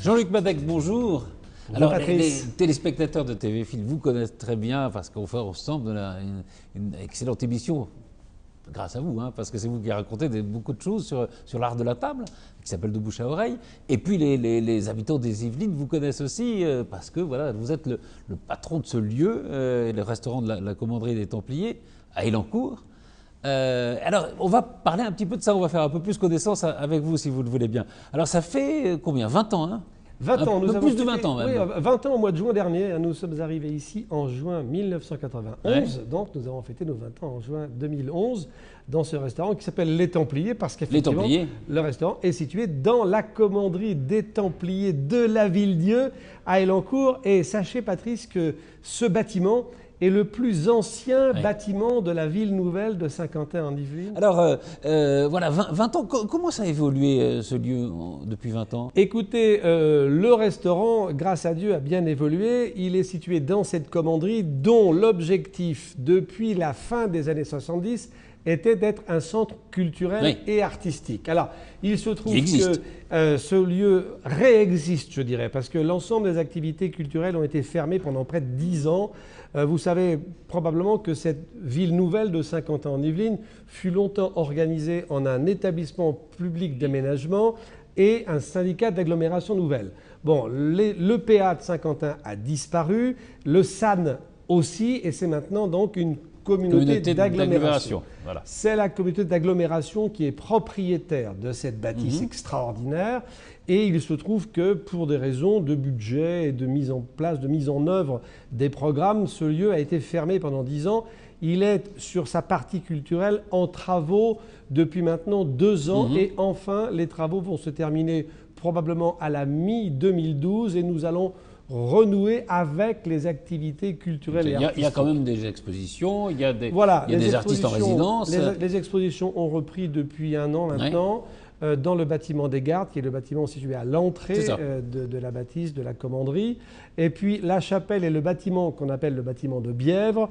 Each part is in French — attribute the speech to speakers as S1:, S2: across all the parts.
S1: Jean-Luc Madec, bonjour.
S2: Bonjour
S1: Alors,
S2: Patrice.
S1: les téléspectateurs de TV Film vous connaissent très bien parce qu'on fait ensemble une excellente émission, grâce à vous, parce que c'est vous qui racontez beaucoup de choses sur l'art de la table, qui s'appelle De bouche à oreille. Et puis les habitants des Yvelines vous connaissent aussi parce que voilà, vous êtes le patron de ce lieu, le restaurant de la Commanderie des Templiers, à Élancourt. Alors, on va parler un petit peu de ça, on va faire un peu plus connaissance avec vous, si vous le voulez bien. Alors, ça fait combien? 20 ans, hein?
S2: 20 ans,
S1: nous avons plus de 20 ans même.
S2: Oui, 20 ans au mois de juin dernier. Nous sommes arrivés ici en juin 1991.
S1: Ouais.
S2: Donc, nous avons fêté nos 20 ans en juin 2011 dans ce restaurant qui s'appelle Les Templiers parce qu'effectivement, le restaurant est situé dans la Commanderie des Templiers de la Ville-Dieu à Élancourt. Et sachez, Patrice, que ce bâtiment est le plus ancien bâtiment de la ville nouvelle de Saint-Quentin en Yvelines.
S1: Alors, voilà, 20 ans, comment ça a évolué ce lieu depuis 20 ans?
S2: Écoutez, le restaurant, grâce à Dieu, a bien évolué. Il est situé dans cette commanderie dont l'objectif, depuis la fin des années 70, était d'être un centre culturel et artistique. Alors, il se trouve que ce lieu réexiste, je dirais, parce que l'ensemble des activités culturelles ont été fermées pendant près de 10 ans. Vous savez probablement que cette ville nouvelle de Saint-Quentin-en-Yvelines fut longtemps organisée en un établissement public d'aménagement et un syndicat d'agglomération nouvelle. Bon, l'EPA de Saint-Quentin a disparu, le SAN aussi, et c'est maintenant donc une communauté d'agglomération.
S1: Voilà.
S2: C'est la communauté d'agglomération qui est propriétaire de cette bâtisse extraordinaire. Et il se trouve que pour des raisons de budget et de mise en place, de mise en œuvre des programmes, ce lieu a été fermé pendant 10 ans. Il est sur sa partie culturelle en travaux depuis maintenant 2 ans. Et enfin, les travaux vont se terminer probablement à la mi-2012 et nous allons renouer avec les activités culturelles et artistiques.
S1: Il y a quand même des expositions, il y a des,
S2: des
S1: artistes en résidence.
S2: Les expositions ont repris depuis 1 an maintenant. Dans le bâtiment des gardes, qui est le bâtiment situé à l'entrée de la bâtisse, de la commanderie. Et puis la chapelle et le bâtiment qu'on appelle le bâtiment de Bièvre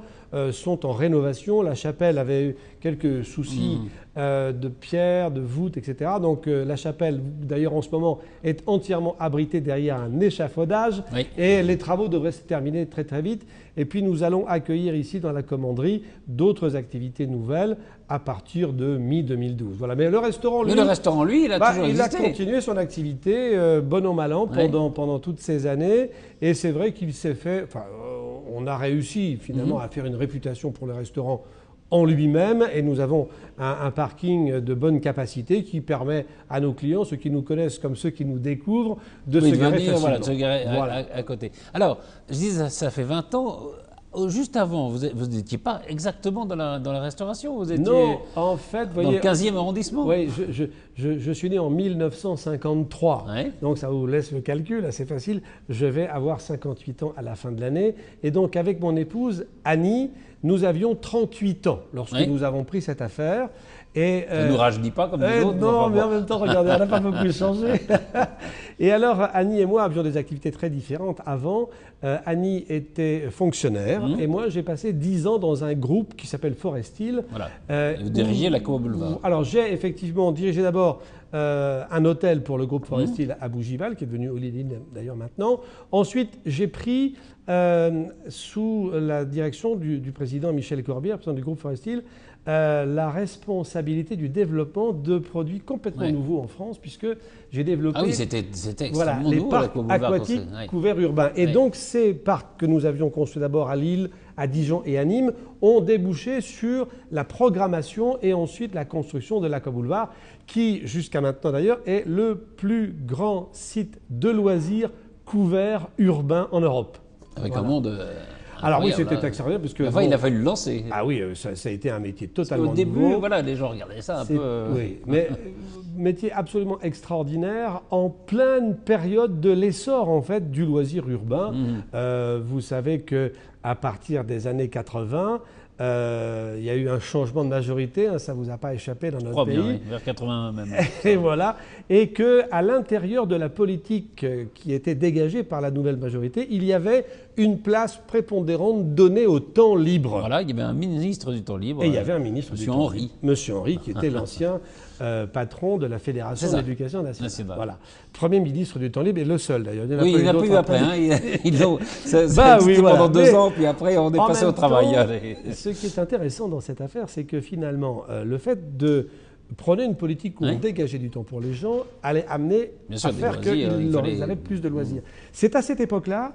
S2: sont en rénovation. La chapelle avait eu quelques soucis de pierre, de voûte, etc. Donc la chapelle, d'ailleurs en ce moment, est entièrement abritée derrière un échafaudage. Et les travaux devraient se terminer très très vite. Et puis nous allons accueillir ici dans la commanderie d'autres activités nouvelles à partir de mi-2012. Voilà. Mais le restaurant, lui,
S1: il a toujours existé.
S2: Il a continué son activité, bon an, mal an, pendant toutes ces années. Et c'est vrai qu'il s'est fait... Enfin, on a réussi finalement à faire une réputation pour le restaurant en lui-même. Et nous avons un parking de bonne capacité qui permet à nos clients, ceux qui nous connaissent comme ceux qui nous découvrent, de se garer facilement.
S1: Voilà, de se garer à côté. Alors, je dis, ça fait 20 ans... Juste avant, vous n'étiez pas exactement dans la restauration, vous étiez
S2: non, en fait, vous
S1: dans
S2: voyez,
S1: le 15e arrondissement.
S2: Oui, je suis né en 1953, donc ça vous laisse le calcul, assez facile. Je vais avoir 58 ans à la fin de l'année. Et donc avec mon épouse, Annie, nous avions 38 ans lorsque nous avons pris cette affaire. Et,
S1: ça ne nous rajeunit pas comme les autres.
S2: Non, mais en même temps, regardez, elle n'a pas beaucoup changé. Et alors, Annie et moi avions des activités très différentes. Avant, Annie était fonctionnaire et moi, j'ai passé 10 ans dans un groupe qui s'appelle Forestil.
S1: Voilà. Vous dirigez la Cour Boulevard.
S2: Alors, j'ai effectivement dirigé d'abord un hôtel pour le groupe Forestil à Bougival, qui est devenu Holiday Inn d'ailleurs maintenant. Ensuite, j'ai pris, sous la direction du président Michel Corbière, président du groupe Forestil, la responsabilité du développement de produits complètement nouveaux en France, puisque j'ai développé
S1: c'était extrêmement
S2: les
S1: nouveau,
S2: parcs aquatiques couverts urbains. Et donc ces parcs que nous avions construits d'abord à Lille, à Dijon et à Nîmes ont débouché sur la programmation et ensuite la construction de l'Aquaboulevard, qui jusqu'à maintenant d'ailleurs est le plus grand site de loisirs couvert urbain en Europe.
S1: Avec un monde...
S2: Alors oui, c'était extraordinaire parce que...
S1: Enfin, il a fallu le lancer.
S2: Ah oui, ça a été un métier totalement nouveau.
S1: Au début, voilà, les gens regardaient ça un peu...
S2: Oui, mais métier absolument extraordinaire en pleine période de l'essor en fait du loisir urbain. Vous savez que à partir des années 80, Il y a eu un changement de majorité, hein, ça ne vous a pas échappé dans
S1: Je
S2: notre
S1: crois
S2: pays.
S1: bien, oui, vers 80 même.
S2: Et voilà, et qu'à l'intérieur de la politique qui était dégagée par la nouvelle majorité, il y avait une place prépondérante donnée au temps libre.
S1: Voilà, il y avait un ministre du temps libre.
S2: Et il y avait un ministre du
S1: Monsieur
S2: temps
S1: Henry.
S2: libre, Monsieur Henry, qui était l'ancien patron de la Fédération de l'éducation nationale. Voilà. Premier ministre du temps libre et le seul d'ailleurs.
S1: Oui, il n'y en a plus eu après. Hein. Ils ont, ça
S2: bah, oui, voilà.
S1: pendant 2 ans, puis après on est passé au travail.
S2: Ce qui est intéressant dans cette affaire, c'est que finalement, le fait de prôner une politique où on dégageait du temps pour les gens allait amener à faire qu'ils avaient plus de loisirs. C'est à cette époque-là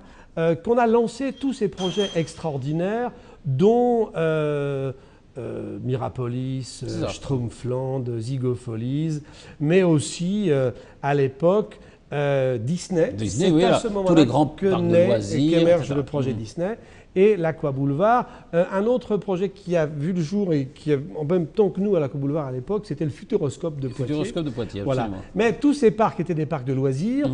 S2: qu'on a lancé tous ces projets extraordinaires dont Mirapolis, Schtroumpfland, Zygopholis, mais aussi à l'époque Disney.
S1: C'est
S2: oui,
S1: à
S2: ce moment-là
S1: tous les grands
S2: que
S1: parcs de
S2: naît
S1: loisirs,
S2: et qu'émerge le projet Disney. Et l'Aqua Boulevard. Un autre projet qui a vu le jour et qui, en même temps que nous à l'Aqua Boulevard à l'époque, c'était le Futuroscope de Poitiers.
S1: Futuroscope de Poitiers,
S2: voilà.
S1: Absolument.
S2: Mais tous ces parcs étaient des parcs de loisirs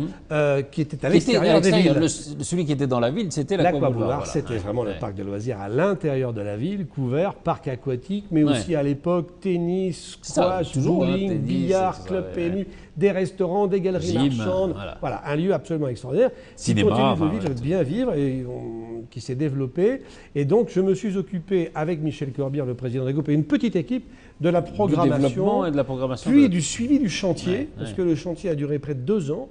S2: qui étaient à l'extérieur des villes.
S1: Celui qui était dans la ville, c'était l'Aqua Boulevard.
S2: Voilà. C'était vraiment le parc de loisirs à l'intérieur de la ville, couvert, parc aquatique, mais aussi à l'époque tennis, squash, bowling, billard, club PMU, des restaurants, des galeries marchandes. Voilà, un lieu absolument extraordinaire.
S1: Cinéma,
S2: qui continue de bien vivre et qui s'est développé. Et donc, je me suis occupé, avec Michel Corbière, le président du groupe, et une petite équipe de la programmation,
S1: et de la programmation
S2: puis du suivi du chantier, parce que le chantier a duré près de 2 ans,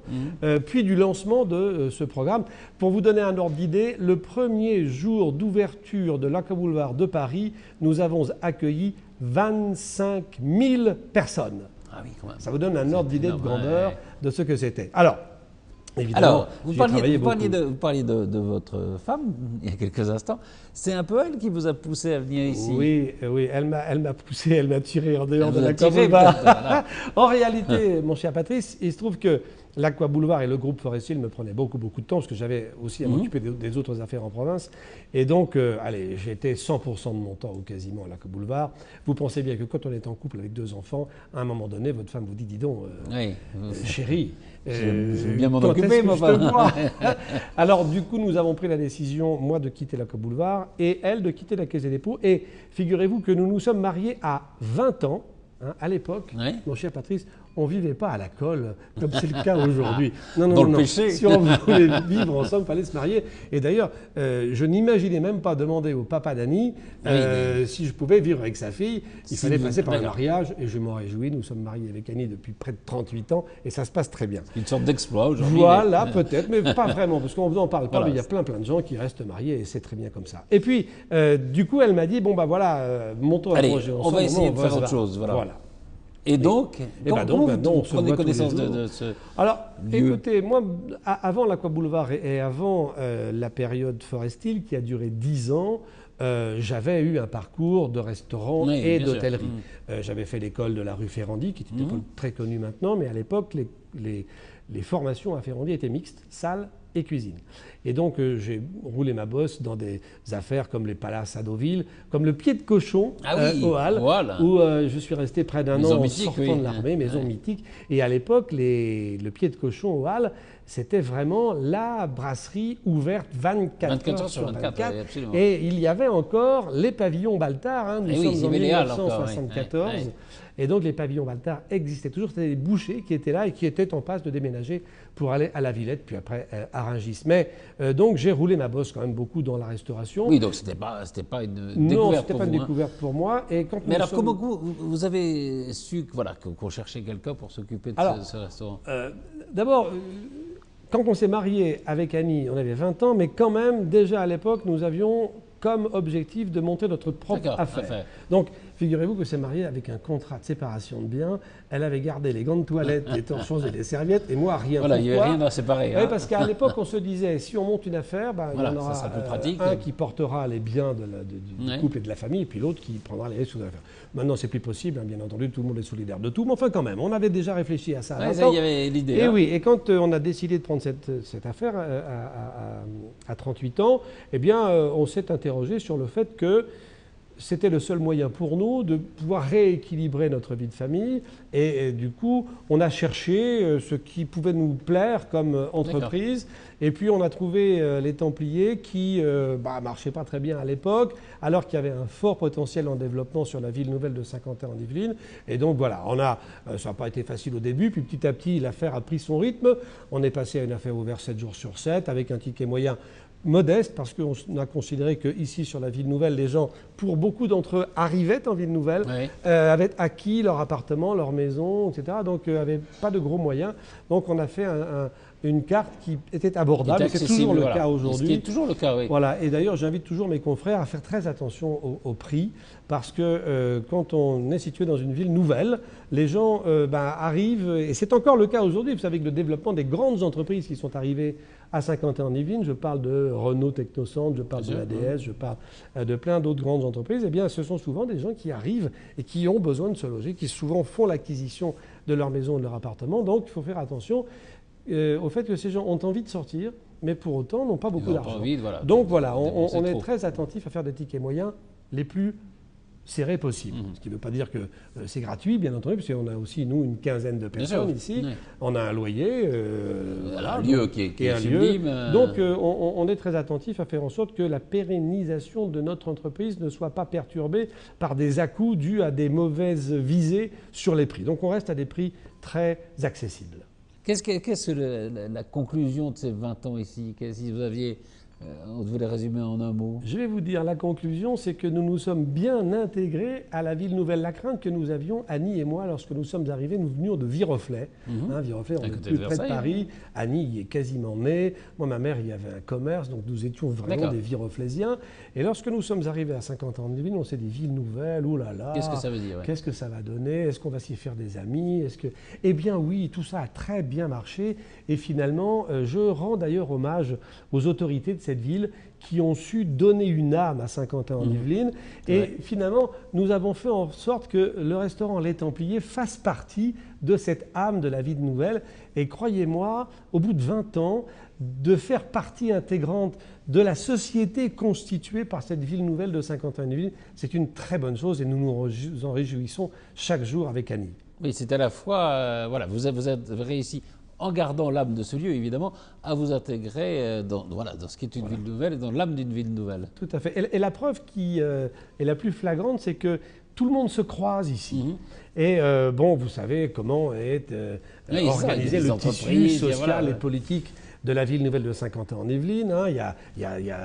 S2: puis du lancement de ce programme. Pour vous donner un ordre d'idée, le premier jour d'ouverture de l'Aqua Boulevard de Paris, nous avons accueilli 25 000 personnes.
S1: Ah oui, quand même.
S2: Ça vous donne un ordre d'idée de grandeur de ce que c'était. Alors, évidemment,
S1: vous parliez de votre femme il y a quelques instants. C'est un peu elle qui vous a poussé à venir ici.
S2: Oui, elle m'a poussé, elle m'a tiré en dehors de l'Aqua Boulevard. En réalité, mon cher Patrice, il se trouve que l'Aqua Boulevard et le groupe forestier me prenaient beaucoup de temps parce que j'avais aussi à m'occuper des autres affaires en province. Et donc, j'étais 100% de mon temps ou quasiment à l'Aqua Boulevard. Vous pensez bien que quand on est en couple avec 2 enfants, à un moment donné, votre femme vous dit, dis donc, chérie,
S1: je vais bien m'en occuper, moi.
S2: Alors, du coup, nous avons pris la décision, moi, de quitter l'Aqua Boulevard et elle de quitter la Caisse des dépôts. Et figurez-vous que nous nous sommes mariés à 20 ans. À l'époque, mon cher Patrice, on ne vivait pas à la colle comme c'est le cas aujourd'hui.
S1: Non. Le péché.
S2: Si on voulait vivre ensemble, il fallait se marier. Et d'ailleurs, je n'imaginais même pas demander au papa d'Annie si je pouvais vivre avec sa fille. Il fallait passer par un mariage et je m'en réjouis. Nous sommes mariés avec Annie depuis près de 38 ans et ça se passe très bien.
S1: Une sorte d'exploit aujourd'hui.
S2: Voilà, peut-être, mais pas vraiment, parce qu'on n'en parle pas, mais il y a plein de gens qui restent mariés et c'est très bien comme ça. Et puis, du coup, elle m'a dit, bon, bah voilà, montons un projet ensemble.
S1: On va essayer de faire autre chose. Voilà. Et donc, comment vous prenez connaissance de ce
S2: Alors,
S1: lieu.
S2: Écoutez, moi, avant l'Aqua Boulevard et avant la période Forestil, qui a duré 10 ans, j'avais eu un parcours de restaurant et d'hôtellerie. J'avais fait l'école de la rue Ferrandi, qui est une école très connue maintenant, mais à l'époque, les formations à Ferrandi étaient mixtes, salle et cuisine. Et donc, j'ai roulé ma bosse dans des affaires comme les Palaces à Deauville, comme le Pied de Cochon au Halles, où je suis resté près d'1 an en sortant de l'armée, maison mythique. Et à l'époque, le Pied de Cochon au Halles, c'était vraiment la brasserie ouverte 24 heures sur 24. Et il y avait encore les pavillons Baltard. Nous sommes en 1974. Et donc les pavillons Baltard existaient toujours. C'était des bouchers qui étaient là et qui étaient en passe de déménager pour aller à la Villette, puis après à Rungis. Mais donc j'ai roulé ma bosse quand même beaucoup dans la restauration.
S1: Oui, donc c'était pas une découverte pour vous.
S2: Non, c'était pas une découverte pour moi. Et quand
S1: mais alors comment vous avez su qu'on cherchait quelqu'un pour s'occuper de ce restaurant
S2: D'abord, quand on s'est marié avec Annie, on avait 20 ans, mais quand même, déjà à l'époque, nous avions comme objectif de monter notre propre affaire. Donc, figurez-vous que c'est marié avec un contrat de séparation de biens. Elle avait gardé les gants de toilette, les torchons et les serviettes, et moi, rien.
S1: Voilà, il n'y avait rien à séparer.
S2: Oui, parce qu'à l'époque, on se disait, si on monte une affaire, il y en aura un qui portera les biens du couple et de la famille, et puis l'autre qui prendra les risques de l'affaire. Maintenant, c'est plus possible, bien entendu, tout le monde est solidaire de tout, mais enfin quand même, on avait déjà réfléchi à ça.
S1: Il y avait l'idée.
S2: Et oui, et quand on a décidé de prendre cette affaire à 38 ans, eh bien, on s'est interrogé sur le fait que c'était le seul moyen pour nous de pouvoir rééquilibrer notre vie de famille. Et du coup, on a cherché ce qui pouvait nous plaire comme entreprise. Et puis, on a trouvé les Templiers qui marchaient pas très bien à l'époque, alors qu'il y avait un fort potentiel en développement sur la ville nouvelle de Saint-Quentin-en-Yvelines. Et donc, voilà, ça n'a pas été facile au début. Puis, petit à petit, l'affaire a pris son rythme. On est passé à une affaire ouverte 7 jours sur 7, avec un ticket moyen modeste, parce qu'on a considéré qu'ici, sur la ville nouvelle, les gens, pour beaucoup d'entre eux, arrivaient en ville nouvelle, avaient acquis leur appartement, leur maison, etc. Donc, n'avaient pas de gros moyens. Donc, on a fait une carte qui était abordable. C'est toujours le cas aujourd'hui.
S1: C'est toujours le cas, oui.
S2: Voilà. Et d'ailleurs, j'invite toujours mes confrères à faire très attention au prix, parce que quand on est situé dans une ville nouvelle, les gens arrivent, et c'est encore le cas aujourd'hui, vous savez, avec le développement des grandes entreprises qui sont arrivées à Saint-Quentin-en-Yvelines, je parle de Renault Technocentre, je parle de l'ADS, je parle de plein d'autres grandes entreprises, eh bien ce sont souvent des gens qui arrivent et qui ont besoin de se loger, qui souvent font l'acquisition de leur maison ou de leur appartement. Donc il faut faire attention au fait que ces gens ont envie de sortir, mais pour autant n'ont pas beaucoup d'argent. Donc voilà, on est très attentif à faire des tickets moyens les plus serré possible. Ce qui ne veut pas dire que c'est gratuit, bien entendu, parce qu'on a aussi, nous, une quinzaine de personnes ici. Oui. On a un loyer.
S1: Un lieu qui est sublime.
S2: Donc, on est très attentif à faire en sorte que la pérennisation de notre entreprise ne soit pas perturbée par des à-coups dus à des mauvaises visées sur les prix. Donc, on reste à des prix très accessibles.
S1: Qu'est-ce que la conclusion de ces 20 ans ici? Si vous aviez... on devait les résumer en un mot.
S2: Je vais vous dire, la conclusion, c'est que nous nous sommes bien intégrés à la ville nouvelle. La crainte que nous avions, Annie et moi, lorsque nous sommes arrivés, nous venions de Viroflay. Viroflay, on est plus près de Paris. Annie y est quasiment née. Moi, ma mère, il y avait un commerce, donc nous étions vraiment des Viroflaysiens. Et lorsque nous sommes arrivés à Saint-Quentin-en-Yvelines, on s'est dit, ville nouvelle, oh là là.
S1: Qu'est-ce que ça veut dire?
S2: Qu'est-ce que ça va donner? Est-ce qu'on va s'y faire des amis? Eh bien oui, tout ça a très bien marché. Et finalement, je rends d'ailleurs hommage aux autorités de cette ville qui ont su donner une âme à Saint-Quentin-en-Yvelines. Et finalement, nous avons fait en sorte que le restaurant Les Templiers fasse partie de cette âme de la ville nouvelle. Et croyez-moi, au bout de 20 ans, de faire partie intégrante de la société constituée par cette ville nouvelle de Saint-Quentin-en-Yvelines, c'est une très bonne chose et nous nous en réjouissons chaque jour avec Annie.
S1: Oui, c'est à la fois, vous avez réussi, en gardant l'âme de ce lieu, évidemment, à vous intégrer dans ce qui est une ville nouvelle et dans l'âme d'une ville nouvelle.
S2: Tout à fait. Et la preuve qui est la plus flagrante, c'est que tout le monde se croise ici. Et vous savez comment est organisé le tissu social et politique de la ville nouvelle de Saint-Quentin-en-Yvelines. Il y a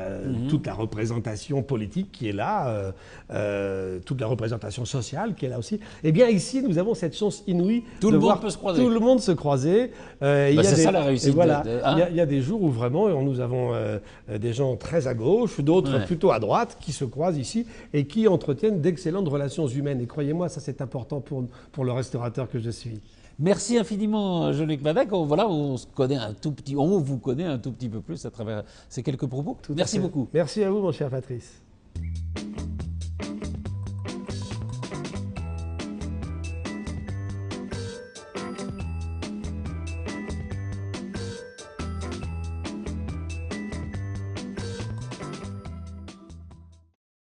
S2: toute la représentation politique qui est là, toute la représentation sociale qui est là aussi. Eh bien ici, nous avons cette chance inouïe de voir tout le monde se croiser.
S1: C'est ça la réussite.
S2: Il y a des jours où vraiment nous avons des gens très à gauche, d'autres plutôt à droite, qui se croisent ici et qui entretiennent d'excellentes relations humaines. Et croyez-moi, ça c'est important pour le restaurateur que je suis.
S1: Merci infiniment, Jean-Luc Madec. On se connaît on vous connaît un tout petit peu plus à travers ces quelques propos. Merci beaucoup.
S2: Merci à vous, mon cher Patrice.